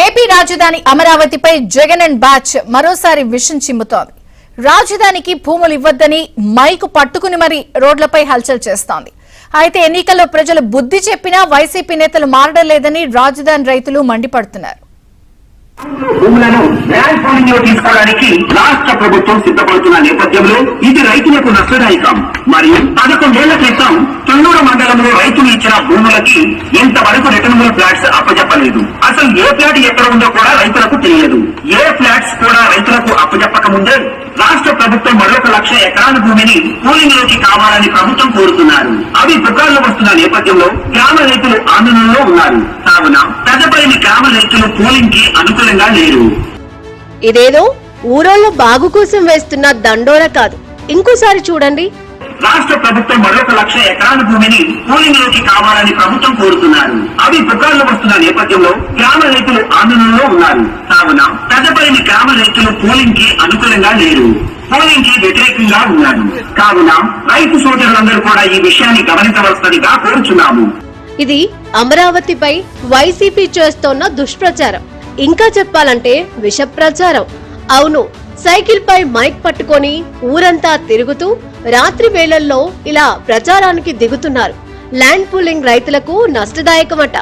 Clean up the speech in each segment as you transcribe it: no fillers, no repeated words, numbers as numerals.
AP రాజధాని అమరావతిపై Jagan and batch మరోసారి విషం చిమ్ముతోంది. రాజధానికి భూములు ఇవ్వొద్దని మైకు పట్టుకుని మరీ రోడ్లపై హల్చల్ చేస్తోంది. అయితే ఎన్నికల్లో ప్రజలు బుద్ధి చెప్పినా వైసీపీ నేతలు మారడం లేదని రాజధాని రైతులు మండిపడుతున్నారు. భూములను ల్యాండ్ పూలింగ్ లో తీసుకోవడానికి రాష్ట్ర ప్రభుత్వం సిద్ధపడుతున్న నేపథ్యంలో ఇది రైతులకు నష్టదాయకం. మరియు 11 ఏళ్ల క్రితం తుళ్లూరు మండలంలో రైతులు ఇచ్చిన భూములకి ఇంతవరకు రిటర్నబుల్ ఫ్లాట్స్ అప్పజెప్పలేదు. అసలు ఏ ఫ్లాట్ ఎక్కడ ఉందో కూడా రైతులకు తెలియదు. ఏ ఫ్లాట్స్ కూడా రైతులకు అప్పజెప్పక ముందే రాష్ట్ర ప్రభుత్వం మరొక 1,00,000 ఎకరాల భూమిని పూలింగ్ లోకి కావాలని ప్రభుత్వం కోరుతున్నారు. అవి పుకార్లు వస్తున్న నేపథ్యంలో గ్రామ రైతులు ఆందోళనలో ఉన్నారు. కావున పెద్దపల్లి గ్రామ రైతులు పూలింగ్ కి అనుకూలంగా లేరు. ఇదేదో ఊరోళ్ళ బాగు కోసం వేస్తున్న దండోర కాదు. ఇంకోసారి చూడండి. రాష్ట్ర ప్రభుత్వం మరొక 1,00,000 ఎకరాల భూమిని పూలింగ్ లోకి కావాలని ప్రభుత్వం కోరుతున్నారు. అవి పుకార్లు వస్తున్న నేపథ్యంలో గ్రామ రైతులు ఆందోళనలో ఉన్నారు. కావున పెద్దపల్లి గ్రామ రైతులు పూలింగ్ కి అనుకూలంగా లేరు. పోలింగ్ కి వ్యతిరేకంగా ఉన్నారు. కావున రైతు సోదరులందరూ కూడా ఈ విషయాన్ని గమనించవలసిందిగా కోరుచున్నాము. ఇది అమరావతిపై వైసీపీ చేస్తోన్న దుష్ప్రచారం. ఇంకా చెప్పాలంటే విష ప్రచారం. అవును, సైకిల్ పై మైక్ పట్టుకొని ఊరంతా తిరుగుతూ రాత్రి వేళల్లో ఇలా ప్రచారానికి దిగుతున్నారు. ల్యాండ్ పూలింగ్ రైతులకు నష్టదాయకమట.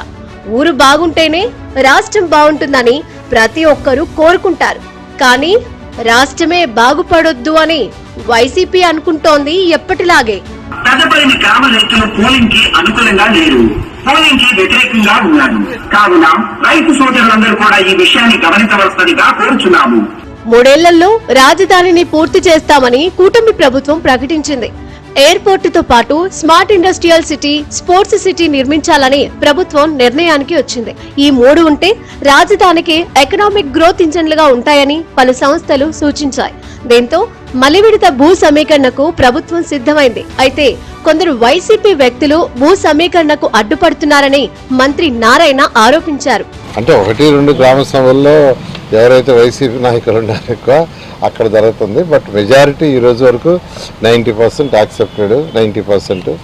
ఊరు బాగుంటేనే రాష్ట్రం బాగుంటుందని ప్రతి ఒక్కరూ కోరుకుంటారు. కానీ రాష్ట్రమే బాగుపడొద్దు అని వైసీపీ అనుకుంటోంది ఎప్పటిలాగే. పెద్దపల్లి గ్రామ రైతులు పోలింగ్ కి అనుకూలంగా లేరు. పోలింగ్ కి వ్యతిరేకంగా ఉన్నారు. కావున రైతు సోదరులందరూ కూడా ఈ విషయాన్ని గమనించవలసిందిగా కోరుచున్నాము. 3 ఏళ్లలో రాజధానిని పూర్తి చేస్తామని కూటమి ప్రభుత్వం ప్రకటించింది. ఎయిర్పోర్టుతో పాటు smart industrial city, sports city నిర్మించాలని ప్రభుత్వం నిర్ణయానికి వచ్చింది. ఈ 3 ఉంటే రాజధానికి ఎకనామిక్ గ్రోత్ ఇంజన్లుగా ఉంటాయని పలు సంస్థలు సూచించాయి. దీంతో మలివిడత భూ సమీకరణకు ప్రభుత్వం సిద్ధమైంది. అయితే కొందరు వైసీపీ వ్యక్తులు భూ సమీకరణకు అడ్డుపడుతున్నారని మంత్రి నారాయణ ఆరోపించారు. అంటే 1-2 గ్రామ సభల్లో ఎవరైతే వైసీపీ నాయకులు ఉన్నారో ఎక్కువ అక్కడ జరుగుతుంది. బట్ మెజారిటీ ఈ రోజు వరకు 90% యాక్సెప్టెడ్, 90%,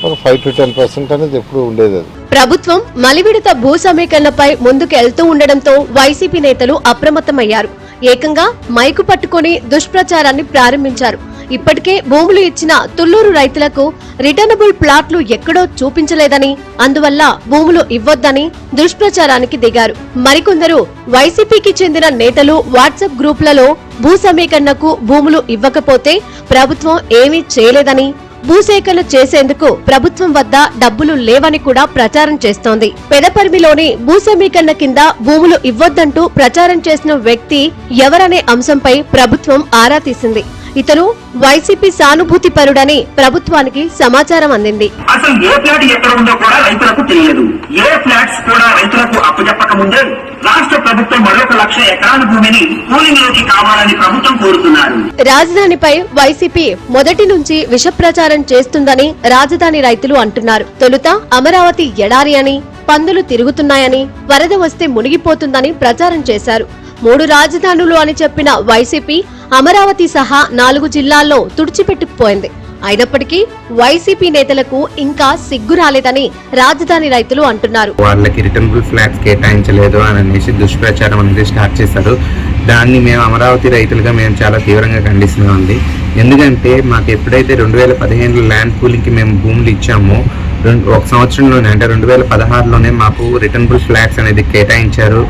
ఒక 5-10% అనేది ఎప్పుడు ఉండేది. ప్రభుత్వం మలివిడత భూ సమీకరణపై ముందుకు వెళ్తూ ఉండడంతో వైసీపీ నేతలు అప్రమత్తమయ్యారు. ఏకంగా మైకు పట్టుకుని దుష్ప్రచారాన్ని ప్రారంభించారు. ఇప్పటికే భూములు ఇచ్చిన తుళ్లూరు రైతులకు రిటర్నబుల్ ప్లాట్లు ఎక్కడో చూపించలేదని, అందువల్ల భూములు ఇవ్వొద్దని దుష్ప్రచారానికి దిగారు. మరికొందరు వైసీపీకి చెందిన నేతలు వాట్సాప్ గ్రూపులలో భూ సమీకరణకు భూములు ఇవ్వకపోతే ప్రభుత్వం ఏమీ చేయలేదని, భూసేకరణ చేసేందుకు ప్రభుత్వం వద్ద డబ్బులు లేవని కూడా ప్రచారం చేస్తోంది. పెదపరిమిలోని భూ సమీకరణ కింద భూములు ఇవ్వొద్దంటూ ప్రచారం చేసిన వ్యక్తి ఎవరనే అంశంపై ప్రభుత్వం ఆరా తీసింది. ఇతను వైసీపీ సానుభూతి పరుడని ప్రభుత్వానికి సమాచారం అందింది. అసలు ఏ ఫ్లాట్ ఎక్కడ ఉందో కూడా రైతులకు తెలియదు. ఏ ఫ్లాట్స్ కూడా రైతులకు అప్పచెప్పక ముందే రాష్ట్ర ప్రభుత్వం మరొక 1,00,000 ఎకరాల భూమిని పూలింగ్ లోకి కావాలని ప్రభుత్వం కోరుతున్నారు. రాజధానిపై వైసీపీ మొదటి నుంచి విష ప్రచారం చేస్తుందని రాజధాని రైతులు అంటున్నారు. తొలుత అమరావతి ఎడారి అని, పందులు తిరుగుతున్నాయని, వరద వస్తే మునిగిపోతుందని ప్రచారం చేశారు. 3 రాజధానులు అని చెప్పిన వైసీపీ అమరావతి సహా 4 జిల్లాల్లో తుడిచిపెట్టుకుపోయింది. అయినప్పటికీ వైసీపీ నేతలకు ఇంకా సిగ్గు రాలేదని రాజధాని రైతులు అంటున్నారు. వాళ్ళకి రిటర్నబుల్ ఫ్లాట్స్ కేటాయించలేదు అని అనేసి దుష్ప్రచారం అనేది స్టార్ట్ చేశారు. దాన్ని మేము అమరావతి రైతులుగా మేము చాలా తీవ్రంగా ఖండిస్తున్నామండి. ఎందుకంటే మాకు ఎప్పుడైతే 2015 ల్యాండ్ పూలింగ్కి మేము భూములు ఇచ్చామో, 1 సంవత్సరంలోనే అంటే 2016లోనే మాకు రిటర్నబుల్ ఫ్లాట్స్ అనేది కేటాయించారు.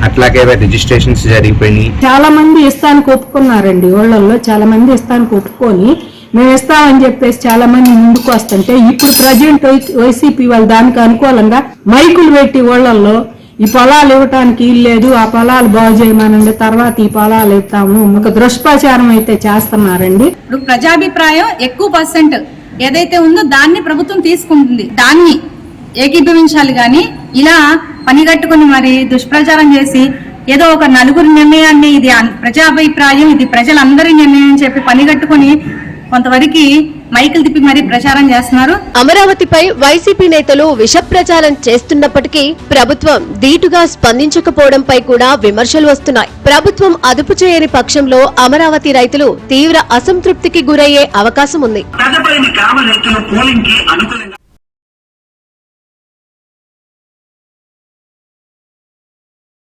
అట్లాగే రిజిస్ట్రేషన్స్ జరిగిపోయినాయి. చాలా మంది ఇస్తానికి ఒప్పుకున్నారండి. ఊళ్ళల్లో చాలా మంది ఇస్తానికి ఒప్పుకొని మేము ఇస్తామని చెప్పేసి చాలా మంది ముందుకు వస్తుంటే, ఇప్పుడు ప్రజెంట్ వైసీపీ వాళ్ళు దానికి అనుకూలంగా మైకులు పెట్టి ఊళ్ళల్లో ఈ పొలాలు ఇవ్వటానికి ఇల్లేదు, ఆ పొలాలు బాగు చేయమనండి, తర్వాత ఈ పొలాలు ఇస్తాము, ఒక దుష్ప్రచారం అయితే చేస్తున్నారండి. ఇప్పుడు ప్రజాభిప్రాయం ఎక్కువ % ఏదైతే ఉందో దాన్ని ప్రభుత్వం తీసుకుంటుంది. దాన్ని ఏకీభవించాలి గాని ఇలా పనిగట్టుకుని మరి దుష్ప్రచారం చేసి ఏదో ఒక నలుగురి నిర్ణయాన్ని, ఇది ప్రజాభిప్రాయం, ఇది ప్రజలందరి నిర్ణయం అని చెప్పి పనిగట్టుకుని కొంతవరకు మైకులు తిప్పి మరీ ప్రచారం చేస్తున్నారు. అమరావతిపై వైసీపీ నేతలు విష ప్రచారం చేస్తున్నప్పటికీ ప్రభుత్వం ధీటుగా స్పందించకపోవడంపై కూడా విమర్శలు వస్తున్నాయి. ప్రభుత్వం అదుపు చేయని పక్షంలో అమరావతి రైతులు తీవ్ర అసంతృప్తికి గురయ్యే అవకాశం ఉంది.